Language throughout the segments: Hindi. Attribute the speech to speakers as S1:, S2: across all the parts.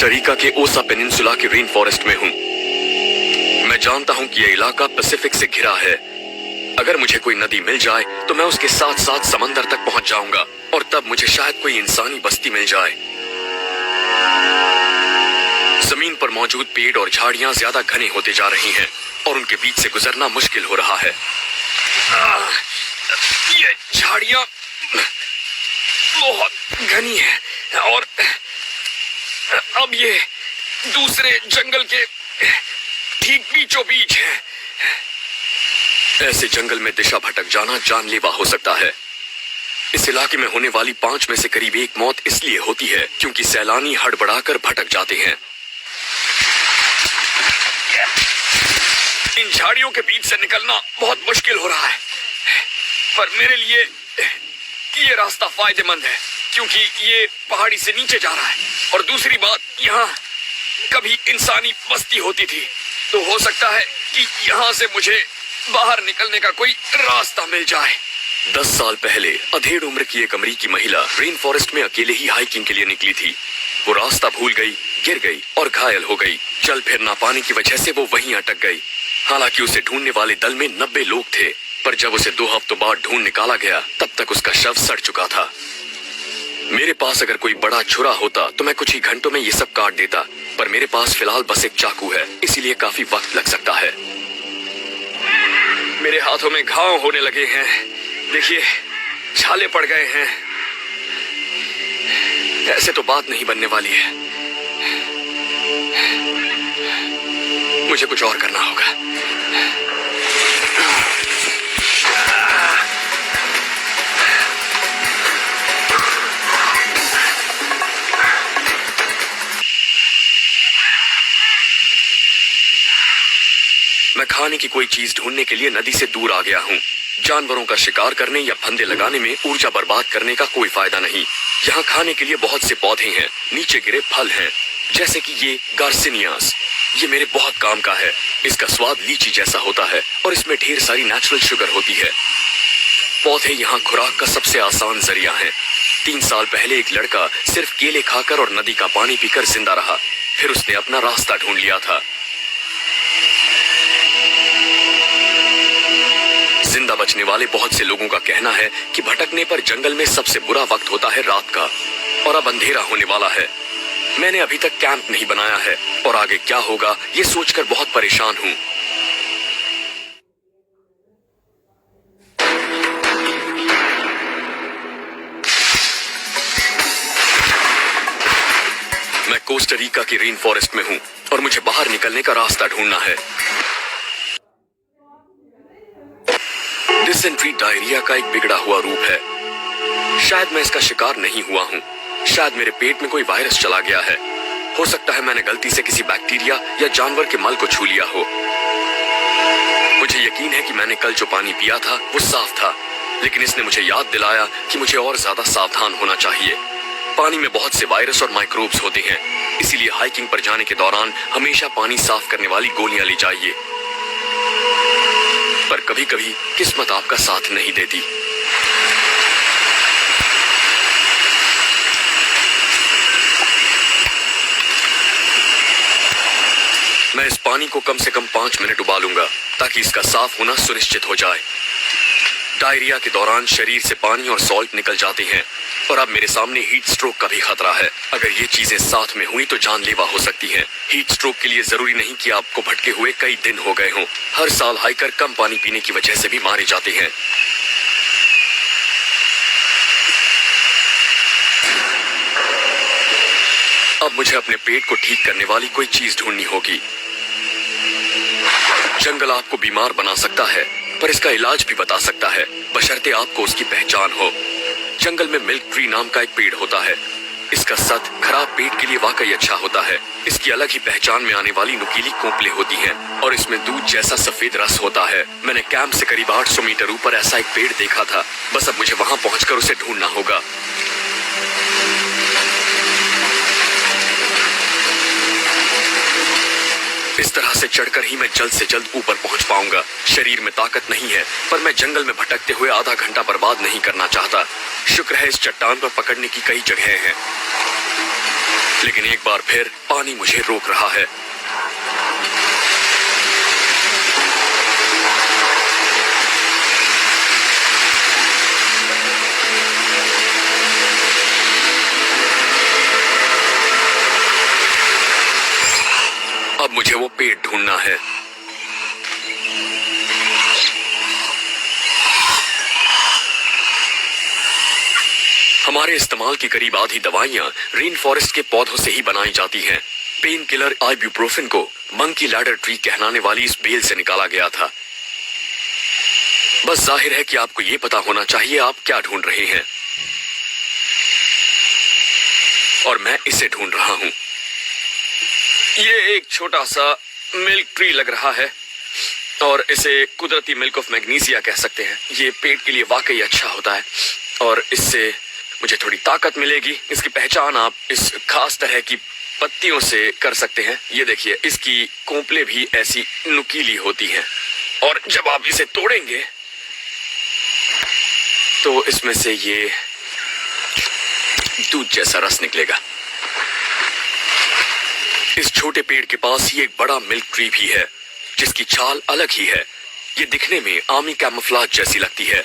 S1: कोस्टा रिका के ओसा पेनिनसुला के रेन फॉरेस्ट में हूँ। मैं जानता हूँ कि यह इलाका पैसिफिक से घिरा है। अगर मुझे कोई नदी मिल जाए तो मैं उसके साथ साथ समंदर तक पहुंच जाऊंगा और तब मुझे शायद कोई इंसानी बस्ती मिल जाए। जमीन पर मौजूद पेड़ और झाड़ियां ज्यादा घने होते जा रही हैं और उनके बीच से गुजरना मुश्किल हो रहा है। ये झाड़ियां बहुत घनी है और अब ये दूसरे जंगल के ठीक बीचों बीच है। ऐसे जंगल में दिशा भटक जाना जानलेवा हो सकता है। इस इलाके में होने वाली 5 में से करीब 1 मौत इसलिए होती है क्योंकि सैलानी हड़बड़ाकर भटक जाते हैं। इन झाड़ियों के बीच से निकलना बहुत मुश्किल हो रहा है, पर मेरे लिए ये रास्ता फायदेमंद है क्योंकि ये पहाड़ी से नीचे जा रहा है और दूसरी बात, यहाँ कभी इंसानी बस्ती होती थी, तो हो सकता है कि यहाँ से मुझे बाहर निकलने का कोई रास्ता मिल जाए। 10 साल पहले अधेड़ उम्र की एक अमेरिकी महिला रेन फॉरेस्ट में अकेले ही हाइकिंग के लिए निकली थी। वो रास्ता भूल गई, गिर गई और घायल हो गई। चल फिर ना पाने की वजह से वो वहीं अटक गई। हालांकि उसे ढूंढने वाले दल में 90 लोग थे, पर जब उसे 2 हफ्तों बाद ढूंढ निकाला गया तब तक उसका शव सड़ चुका था। मेरे पास अगर कोई बड़ा छुरा होता तो मैं कुछ ही घंटों में ये सब काट देता, पर मेरे पास फिलहाल बस एक चाकू है, इसीलिए काफी वक्त लग सकता है। मेरे हाथों में घाव होने लगे हैं, देखिए छाले पड़ गए हैं। ऐसे तो बात नहीं बनने वाली है, मुझे कुछ और करना होगा। मैं खाने की कोई चीज ढूंढने के लिए नदी से दूर आ गया हूँ। जानवरों का शिकार करने या फंदे लगाने में ऊर्जा बर्बाद करने का कोई फायदा नहीं। यहाँ खाने के लिए बहुत से पौधे हैं, नीचे गिरे फल हैं, जैसे कि ये गार्सिनियास। ये मेरे बहुत काम का है। इसका स्वाद लीची जैसा होता है और इसमें ढेर सारी नेचुरल शुगर होती है। पौधे यहाँ खुराक का सबसे आसान जरिया हैं। 3 साल पहले एक लड़का सिर्फ केले खाकर और नदी का पानी पीकर जिंदा रहा, फिर उसने अपना रास्ता ढूंढ लिया था। जिंदा बचने वाले बहुत से लोगों का कहना है कि भटकने पर जंगल में सबसे बुरा वक्त होता है रात का, और अब अंधेरा होने वाला है। मैंने अभी तक कैंप नहीं बनाया है और आगे क्या होगा ये सोचकर बहुत परेशान हूँ। मैं कोस्टा रिका की रेन फॉरेस्ट में हूँ और मुझे बाहर निकलने का रास्ता ढूंढना है। डिसेंट्री डायरिया का एक बिगड़ा हुआ रूप है। शायद मैं इसका शिकार नहीं हुआ हूँ, शायद मेरे पेट में कोई वायरस चला गया है। हो सकता है मैंने गलती से किसी बैक्टीरिया या जानवर के मल को छू लिया हो। मुझे यकीन है कि मैंने कल जो पानी पिया था वो साफ था, लेकिन इसने मुझे याद दिलाया कि मुझे और ज्यादा सावधान होना चाहिए। पानी में बहुत से वायरस और माइक्रोब्स होते हैं, इसीलिए हाइकिंग पर जाने के दौरान हमेशा पानी साफ करने वाली गोलियां ली जाइए। पर कभी कभी किस्मत आपका साथ नहीं देती। मैं इस पानी को कम से कम 5 मिनट उबालूंगा ताकि इसका साफ होना सुनिश्चित हो जाए। डायरिया के दौरान शरीर से पानी और सॉल्ट निकल जाते हैं और अब मेरे सामने हीट स्ट्रोक का भी खतरा है। अगर ये चीजें साथ में हुई तो जानलेवा हो सकती हैं। हीट स्ट्रोक के लिए जरूरी नहीं कि आपको भटके हुए कई दिन हो गए हों। हर साल हाइकर कम पानी पीने की वजह से भी मारे जाते हैं। अब मुझे अपने पेट को ठीक करने वाली कोई चीज ढूंढनी होगी। जंगल आपको बीमार बना सकता है, पर इसका इलाज भी बता सकता है, बशर्ते आपको उसकी पहचान हो। जंगल में मिल्क ट्री नाम का एक पेड़ होता है। इसका सत खराब पेट के लिए वाकई अच्छा होता है। इसकी अलग ही पहचान में आने वाली नुकीली कोंपलें होती हैं और इसमें दूध जैसा सफेद रस होता है। मैंने कैंप से करीब 800 मीटर ऊपर ऐसा एक पेड़ देखा था। बस अब मुझे वहां पहुंचकर उसे ढूंढना होगा। इस तरह से चढ़कर ही मैं जल्द से जल्द ऊपर पहुंच पाऊंगा। शरीर में ताकत नहीं है, पर मैं जंगल में भटकते हुए आधा घंटा बर्बाद नहीं करना चाहता। शुक्र है इस चट्टान पर पकड़ने की कई जगहें हैं। लेकिन एक बार फिर पानी मुझे रोक रहा है। अब मुझे वो पेड़ ढूंढना है। हमारे इस्तेमाल की करीब आधी दवाइयां रेन फॉरेस्ट के पौधों से ही बनाई जाती हैं। पेन किलर आइब्यूप्रोफेन को मंकी लैडर ट्री कहलाने वाली इस बेल से निकाला गया था। बस जाहिर है कि आपको ये पता होना चाहिए आप क्या ढूंढ रहे हैं, और मैं इसे ढूंढ रहा हूं। ये एक छोटा सा मिल्क ट्री लग रहा है और इसे कुदरती मिल्क ऑफ मैग्नीसिया कह सकते हैं। ये पेट के लिए वाकई अच्छा होता है और इससे मुझे थोड़ी ताकत मिलेगी। इसकी पहचान आप इस खास तरह की पत्तियों से कर सकते हैं। ये देखिए, इसकी कोंपलें भी ऐसी नुकीली होती हैं और जब आप इसे तोड़ेंगे तो इसमें से ये दूध जैसा रस निकलेगा। इस छोटे पेड़ के पास ही एक बड़ा मिल्क ट्री भी है जिसकी छाल अलग ही है। ये दिखने में आमी कैमोफ्लेज जैसी लगती है।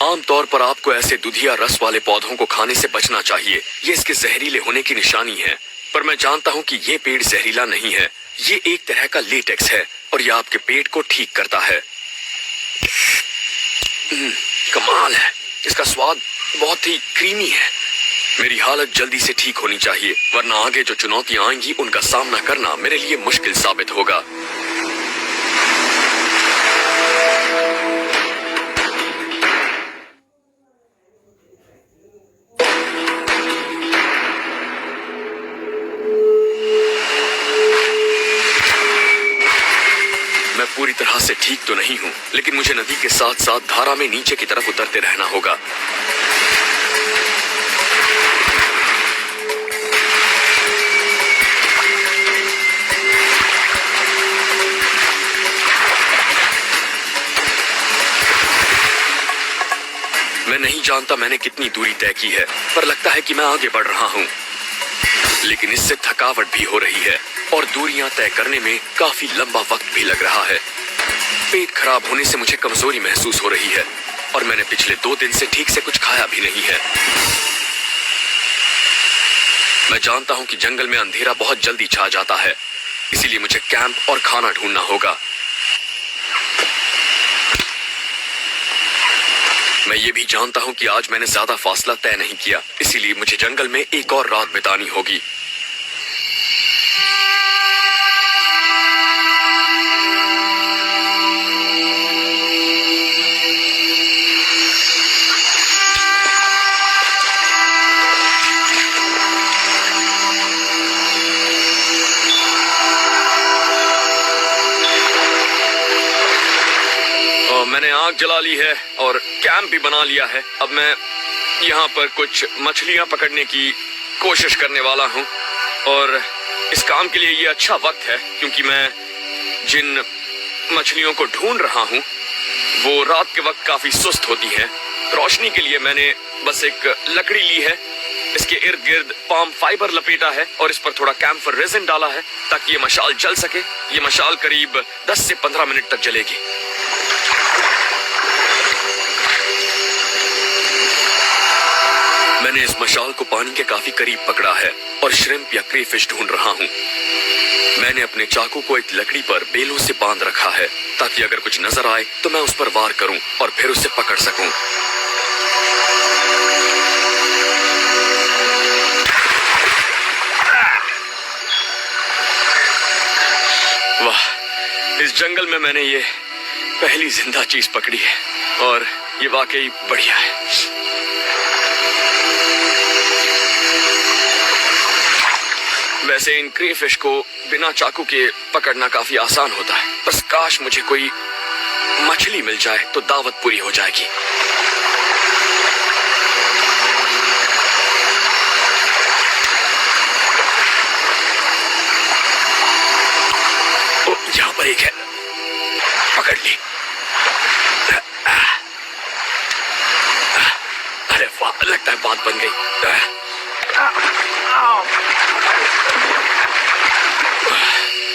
S1: आमतौर पर आपको ऐसे दुधिया रस वाले पौधों को खाने से बचना चाहिए। ये इसके जहरीले होने की निशानी है, पर मैं जानता हूँ कि ये पेड़ जहरीला नहीं है। ये एक तरह का लेटेक्स है और ये आपके पेट को ठीक करता है। कमाल है, इसका स्वाद बहुत ही क्रीमी है। मेरी हालत जल्दी से ठीक होनी चाहिए, वरना आगे जो चुनौतियां आएंगी उनका सामना करना मेरे लिए मुश्किल साबित होगा। मैं पूरी तरह से ठीक तो नहीं हूं, लेकिन मुझे नदी के साथ साथ धारा में नीचे की तरफ उतरते रहना होगा। मैं नहीं जानता मैंने कितनी दूरी तय की है, पर लगता है कि मैं आगे बढ़ रहा हूं। लेकिन इससे थकावट भी हो रही है और दूरियां तय करने में काफी लंबा वक्त भी लग रहा है। पेट खराब होने से मुझे कमजोरी महसूस हो रही है और मैंने पिछले 2 दिन से ठीक से कुछ खाया भी नहीं है। मैं जानता हूं कि जंगल में अंधेरा बहुत जल्दी छा जाता है, इसीलिए मुझे कैंप और खाना ढूंढना होगा। मैं ये भी जानता हूं कि आज मैंने ज्यादा फासला तय नहीं किया, इसीलिए मुझे जंगल में एक और रात बितानी होगी। मैंने आग जला ली है और कैंप भी बना लिया है। अब मैं यहाँ पर कुछ मछलियाँ पकड़ने की कोशिश करने वाला हूँ और इस काम के लिए ये अच्छा वक्त है, क्योंकि मैं जिन मछलियों को ढूंढ रहा हूँ वो रात के वक्त काफी सुस्त होती हैं। रोशनी के लिए मैंने बस एक लकड़ी ली है, इसके इर्द गिर्द पाम फाइबर लपेटा है और इस पर थोड़ा कैम्फर रेजिन डाला है ताकि ये मशाल जल सके। ये मशाल करीब 10 से 15 मिनट तक जलेगी। मैंने इस मशाल को पानी के काफी करीब पकड़ा है और श्रिम्प या क्रेफिश ढूंढ रहा हूँ। मैंने अपने चाकू को एक लकड़ी पर बेलों से बांध रखा है ताकि अगर कुछ नजर आए तो मैं उस पर वार करूं और फिर उसे पकड़ सकूं। वाह, इस जंगल में मैंने ये पहली जिंदा चीज पकड़ी है और ये वाकई बढ़िया है। वैसे इन क्रेफिश को बिना चाकू के पकड़ना काफी आसान होता है, बस काश मुझे कोई मछली मिल जाए तो दावत पूरी हो जाएगी। ओ, यहाँ पर एक है, पकड़ ली। अरे वाह, लगता है बात बन गई।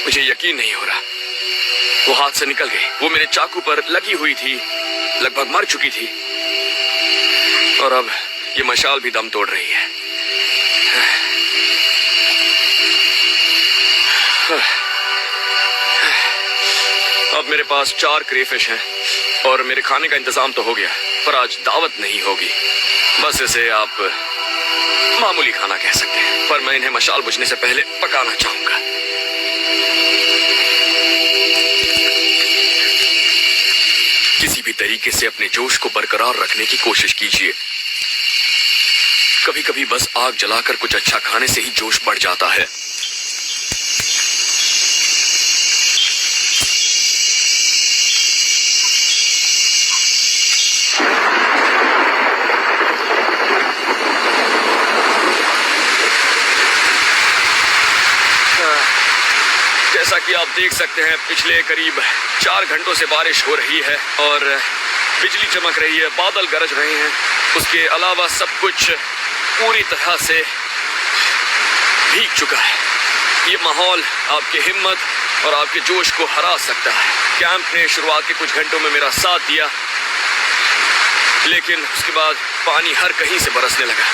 S1: मुझे यकीन नहीं हो रहा, वो हाथ से निकल गई। वो मेरे चाकू पर लगी हुई थी, लगभग मर चुकी थी, और अब ये मशाल भी दम तोड़ रही है। अब मेरे पास 4 क्रेफिश हैं और मेरे खाने का इंतजाम तो हो गया, पर आज दावत नहीं होगी। बस इसे आप मामूली खाना कह सकते हैं, पर मैं इन्हें मशाल बुझने से पहले पकाना चाहूंगा। किसी भी तरीके से अपने जोश को बरकरार रखने की कोशिश कीजिए। कभी कभी बस आग जलाकर कुछ अच्छा खाने से ही जोश बढ़ जाता है। जैसा कि आप देख सकते हैं, पिछले करीब 4 घंटों से बारिश हो रही है और बिजली चमक रही है, बादल गरज रहे हैं। उसके अलावा सब कुछ पूरी तरह से भीग चुका है। ये माहौल आपकी हिम्मत और आपके जोश को हरा सकता है। कैंप ने शुरुआत के कुछ घंटों में मेरा साथ दिया, लेकिन उसके बाद पानी हर कहीं से बरसने लगा।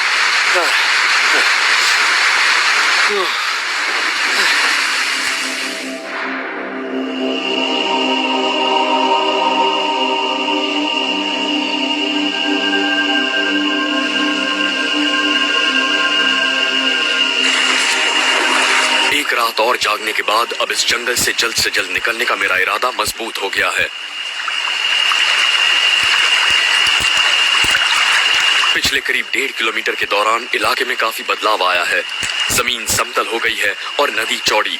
S1: एक रात और जागने के बाद अब इस जंगल से जल्द निकलने का मेरा इरादा मजबूत हो गया है। पिछले करीब 1.5 किलोमीटर के दौरान इलाके में काफी बदलाव आया है। जमीन समतल हो गई है और नदी चौड़ी।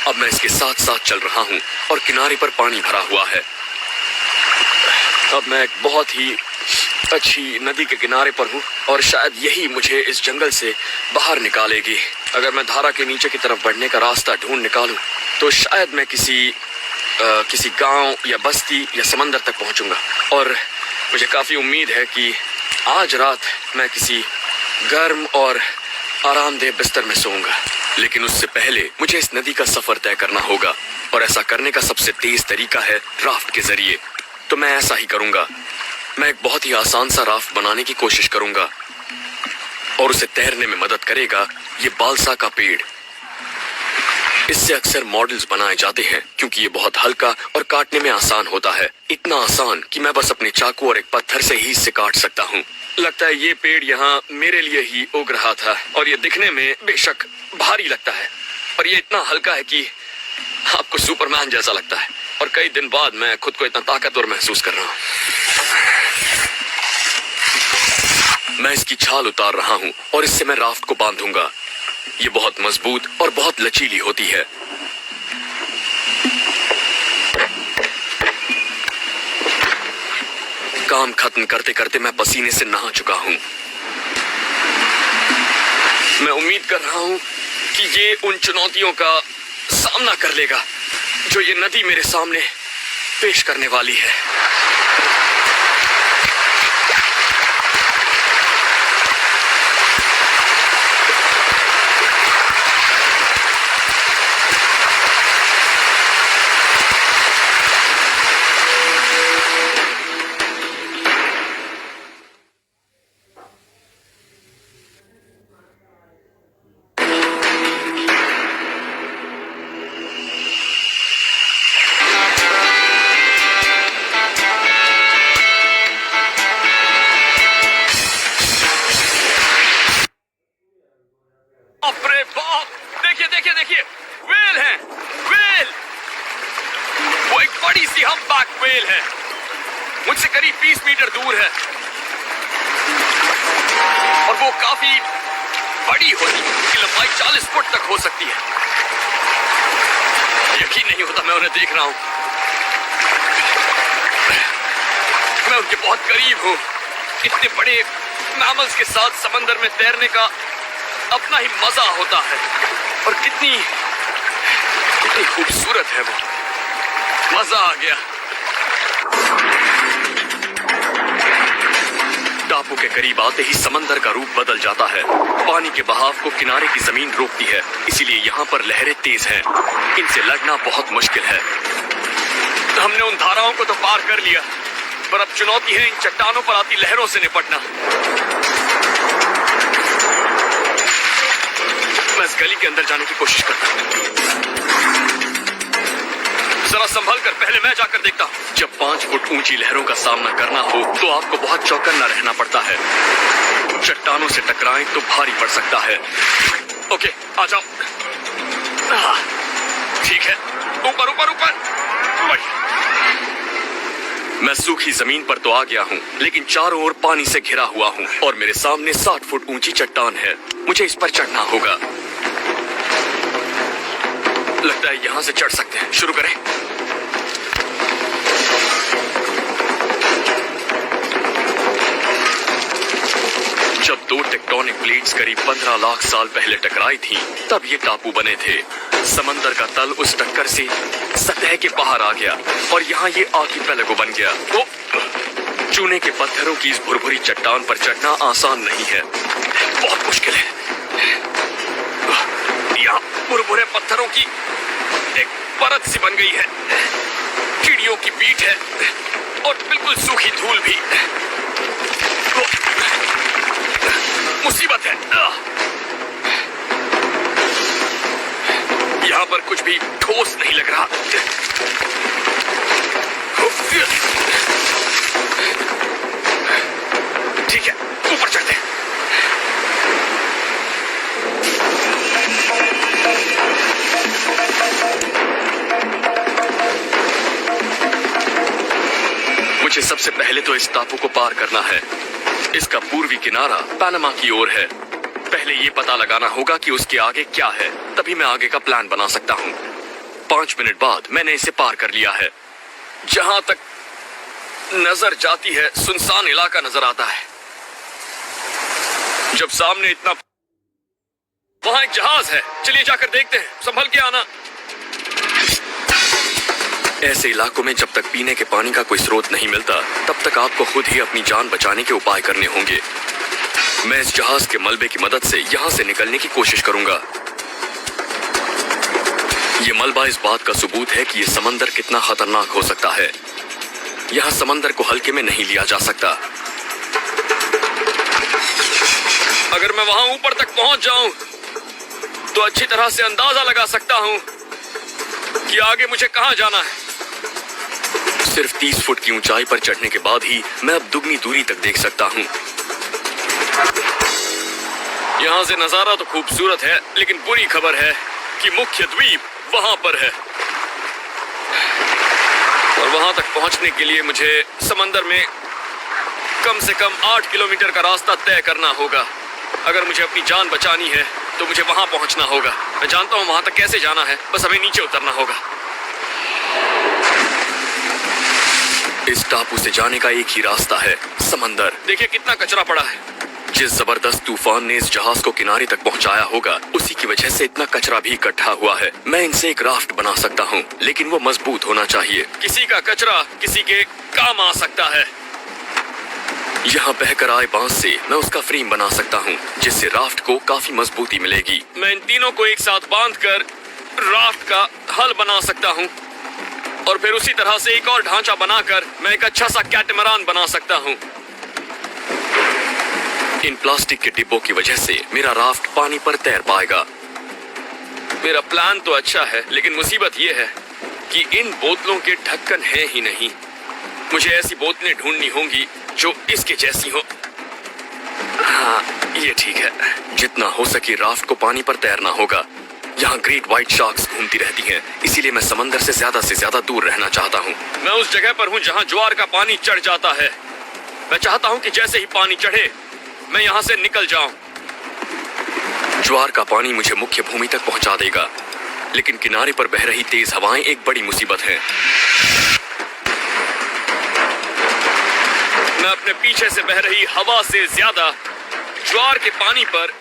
S1: अब मैं इसके साथ साथ चल रहा हूँ और किनारे पर पानी भरा हुआ है। अब मैं एक बहुत ही अच्छी नदी के किनारे पर हूँ और शायद यही मुझे इस जंगल से बाहर निकालेगी। अगर मैं धारा के नीचे की तरफ बढ़ने का रास्ता ढूंढ निकालूं तो शायद मैं किसी गांव या बस्ती या समंदर तक पहुंचूंगा। और मुझे काफी उम्मीद है कि आज रात मैं किसी गर्म और आरामदेह बिस्तर में सोऊंगा। लेकिन उससे पहले मुझे इस नदी का सफर तय करना होगा और ऐसा करने का सबसे तेज तरीका है राफ्ट के जरिए। तो मैं ऐसा ही करूंगा। मैं एक बहुत ही आसान सा राफ्ट बनाने की कोशिश करूंगा और उसे तैरने में मदद करेगा ये बालसा का पेड़। इससे अक्सर मॉडल्स बनाए जाते हैं क्योंकि ये बहुत हल्का और काटने में आसान होता है। इतना आसान कि मैं बस अपने चाकू और एक पत्थर से ही इसे काट सकता हूँ। लगता है ये पेड़ यहाँ मेरे लिए ही उग रहा था और ये दिखने में बेशक भारी लगता है, पर ये इतना हल्का है कि आपको सुपरमैन जैसा लगता है। और कई दिन बाद मैं खुद को इतना ताकतवर महसूस कर रहा हूँ। मैं इसकी छाल उतार रहा हूँ और इससे मैं राफ्ट को बांधूंगा। ये बहुत मजबूत और बहुत लचीली होती है। काम खत्म करते करते मैं पसीने से नहा चुका हूँ। मैं उम्मीद कर रहा हूँ कि ये उन चुनौतियों का सामना कर लेगा जो ये नदी मेरे सामने पेश करने वाली है। देखिए वेल है, वेल। वो एक बड़ी सी हम्पबैक वेल है, मुझसे करीब 20 मीटर दूर है और वो काफी बड़ी होती है। उसकी लंबाई 40 फुट तक हो सकती है। यकीन नहीं होता मैं उन्हें देख रहा हूं। मैं उनके बहुत करीब हूं। इतने बड़े मैमल्स के साथ समंदर में तैरने का अपना ही मजा होता है और कितनी खूबसूरत है वो। मजा आ गया।
S2: टापू के करीब आते ही समंदर का रूप बदल जाता है। पानी के बहाव को किनारे की जमीन रोकती है, इसीलिए यहाँ पर लहरें तेज हैं। इनसे लड़ना बहुत मुश्किल है।
S1: हमने उन धाराओं को तो पार कर लिया, पर अब चुनौती है इन चट्टानों पर आती लहरों से निपटना। मैं इस गली के अंदर जाने की कोशिश करता हूँ। जरा संभल कर, पहले मैं जाकर देखता हूँ।
S2: जब 5 फुट ऊंची लहरों का सामना करना हो तो आपको बहुत चौकन्ना रहना पड़ता है। चट्टानों से टकराएं तो भारी पड़ सकता है।
S1: ओके, आ जाओ। ठीक है, ऊपर ऊपर ऊपर।
S2: मैं सूखी जमीन पर तो आ गया हूँ, लेकिन चारों ओर पानी से घिरा हुआ हूँ और मेरे सामने 60 फुट ऊंची चट्टान है। मुझे इस पर चढ़ना होगा।
S1: लगता है यहाँ से चढ़ सकते हैं। शुरू करें।
S2: जब 2 टेक्टोनिक प्लेट्स करीब 15 लाख साल पहले टकराई थीं, तब ये टापू बने थे। समंदर का तल उस टक्कर से सतह के बाहर आ गया और यहाँ ये आर्किपेलागो बन गया। चूने के पत्थरों की इस भुरभुरी चट्टान पर चढ़ना आसान नहीं है,
S1: बहुत मुश्किल है। यहाँ भुरभुरे पत्थरों की एक परत सी बन गई है, चिड़ियों की पीठ है और बिल्कुल सूखी धूल भी। मुसीबत है। यहाँ पर कुछ भी ठोस नहीं लग रहा। ठीक है, ऊपर चढ़ते हैं।
S2: मुझे सबसे पहले तो इस टापू को पार करना है। इसका पूर्वी किनारा पनामा की ओर है। पहले ये पता लगाना होगा कि उसके आगे क्या है, तभी मैं आगे का प्लान बना सकता हूँ। 5 मिनट बाद मैंने इसे पार कर लिया है।
S1: जहां तक नजर जाती है सुनसान इलाका नजर आता है। जब सामने इतना, वहां एक जहाज है। चलिए जाकर देखते हैं। संभल के आना।
S2: ऐसे इलाकों में जब तक पीने के पानी का कोई स्रोत नहीं मिलता, तब तक आपको खुद ही अपनी जान बचाने के उपाय करने होंगे। मैं इस जहाज के मलबे की मदद से यहाँ से निकलने की कोशिश करूंगा। ये मलबा इस बात का सबूत है कि ये समंदर कितना खतरनाक हो सकता है। यहाँ समंदर को हल्के में नहीं लिया जा सकता।
S1: अगर मैं वहां ऊपर तक पहुंच जाऊं, तो अच्छी तरह से अंदाजा लगा सकता हूं कि आगे मुझे कहां जाना है।
S2: सिर्फ 30 फुट की ऊंचाई पर चढ़ने के बाद ही मैं अब दुगनी दूरी तक देख सकता हूँ।
S1: यहाँ से नजारा तो खूबसूरत है, लेकिन बुरी खबर है कि मुख्य द्वीप वहां पर है और वहां तक पहुंचने के लिए मुझे समंदर में कम से कम 8 किलोमीटर का रास्ता तय करना होगा। अगर मुझे अपनी जान बचानी है तो मुझे वहां पहुंचना होगा। मैं जानता हूं वहां तक कैसे जाना है, बस हमें नीचे उतरना होगा।
S2: इस टापू से जाने का एक ही रास्ता है, समंदर।
S1: देखिए कितना कचरा पड़ा है।
S2: जिस जबरदस्त तूफान ने इस जहाज को किनारे तक पहुंचाया होगा, उसी की वजह से इतना कचरा भी इकट्ठा हुआ है। मैं इनसे एक राफ्ट बना सकता हूँ, लेकिन वो मजबूत होना चाहिए।
S1: किसी का कचरा किसी के काम आ सकता है।
S2: यहाँ बहकर आए बांस से मैं उसका फ्रेम बना सकता हूँ, जिससे राफ्ट को काफी मजबूती मिलेगी।
S1: मैं इन तीनों को एक साथ बांधकर राफ्ट का हल बना सकता हूँ और फिर उसी तरह से एक और ढांचा बनाकर मैं एक अच्छा सा कैटमरान बना सकता हूँ।
S2: इन प्लास्टिक के डिब्बों की वजह से मेरा राफ्ट पानी पर तैर पाएगा।
S1: मेरा प्लान तो अच्छा है, लेकिन मुसीबत ये है कि इन बोतलों के ढक्कन हैं ही नहीं। मुझे ऐसी बोतलें ढूंढनी होंगी जो इसके जैसी हो।
S2: हाँ, ये ठीक है। जितना हो सके राफ्ट को पानी पर तैरना होगा। यहाँ ग्रेट व्हाइट शार्क्स घूमती रहती हैं, इसीलिए मैं समंदर से ज्यादा दूर रहना चाहता हूँ।
S1: मैं उस जगह पर हूँ जहाँ ज्वार का पानी चढ़ जाता है। मैं चाहता हूँ कि जैसे ही पानी चढ़े मैं यहाँ से निकल जाऊं।
S2: ज्वार का पानी मुझे मुख्य भूमि तक पहुंचा देगा, लेकिन किनारे पर बह रही तेज हवाएं एक बड़ी मुसीबत है।
S1: मैं अपने पीछे से बह रही हवा से ज्यादा ज्वार के पानी पर